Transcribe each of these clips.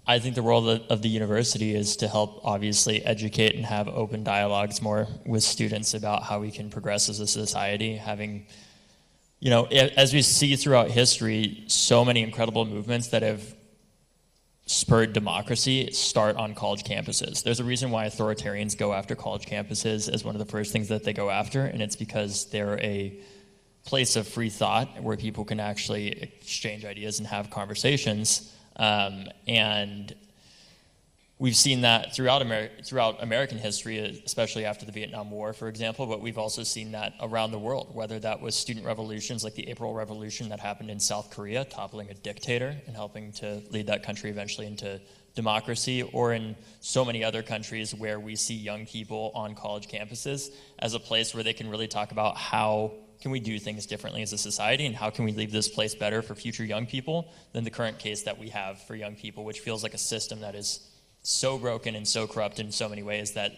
I think the role of the university is to help obviously educate and have open dialogues more with students about how we can progress as a society, having, you know, as we see throughout history, so many incredible movements that have spurred democracy start on college campuses. There's a reason why authoritarians go after college campuses as one of the first things that they go after, and it's because they're a place of free thought where people can actually exchange ideas and have conversations. And we've seen that throughout American history, especially after the Vietnam War, for example, but we've also seen that around the world, whether that was student revolutions like the April Revolution that happened in South Korea, toppling a dictator and helping to lead that country eventually into democracy, or in so many other countries where we see young people on college campuses as a place where they can really talk about how can we do things differently as a society, and how can we leave this place better for future young people than the current case that we have for young people, which feels like a system that is so broken and so corrupt in so many ways that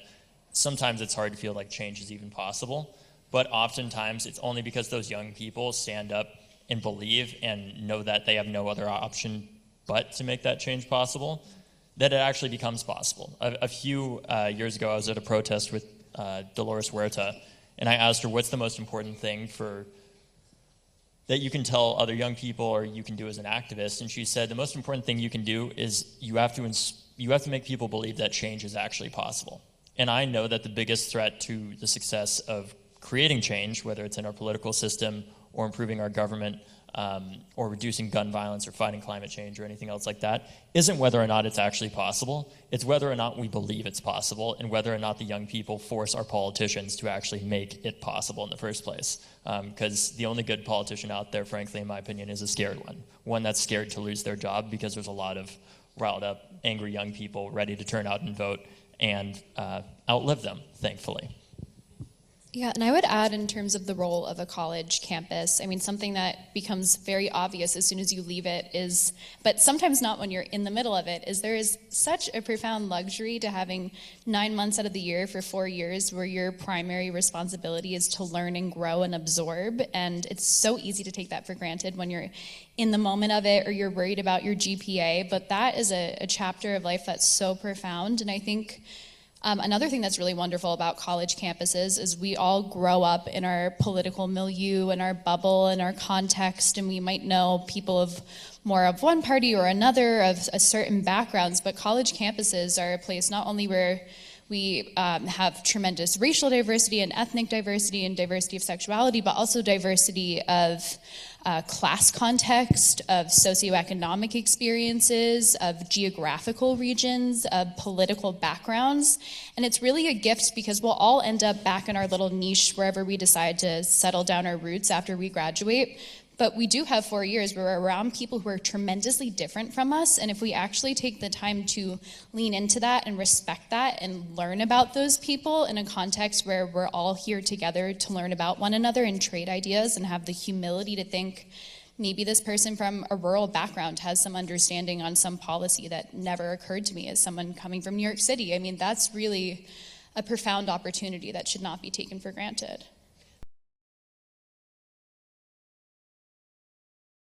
sometimes it's hard to feel like change is even possible. But oftentimes it's only because those young people stand up and believe and know that they have no other option but to make that change possible that it actually becomes possible. A few years ago, I was at a protest with Dolores Huerta, and I asked her, what's the most important thing that you can tell other young people or you can do as an activist? And she said, the most important thing you can do is you have to make people believe that change is actually possible. And I know that the biggest threat to the success of creating change, whether it's in our political system or improving our government, or reducing gun violence or fighting climate change or anything else like that, isn't whether or not it's actually possible. It's whether or not we believe it's possible, and whether or not the young people force our politicians to actually make it possible in the first place. Because the only good politician out there, frankly, in my opinion, is a scared one that's scared to lose their job, because there's a lot of riled up, angry young people ready to turn out and vote and outlive them, thankfully. Yeah, and I would add, in terms of the role of a college campus, I mean, something that becomes very obvious as soon as you leave it is, but sometimes not when you're in the middle of it, is there is such a profound luxury to having 9 months out of the year for 4 years where your primary responsibility is to learn and grow and absorb. And it's so easy to take that for granted when you're in the moment of it or you're worried about your GPA, but that is a chapter of life that's so profound. And I think another thing that's really wonderful about college campuses is we all grow up in our political milieu and our bubble and our context, and we might know people of more of one party or another of a certain backgrounds, but college campuses are a place not only where we have tremendous racial diversity and ethnic diversity and diversity of sexuality, but also diversity of class context, of socioeconomic experiences, of geographical regions, of political backgrounds. And it's really a gift because we'll all end up back in our little niche wherever we decide to settle down our roots after we graduate. But we do have 4 years where we're around people who are tremendously different from us, and if we actually take the time to lean into that and respect that and learn about those people in a context where we're all here together to learn about one another and trade ideas and have the humility to think, maybe this person from a rural background has some understanding on some policy that never occurred to me as someone coming from New York City. I mean, that's really a profound opportunity that should not be taken for granted.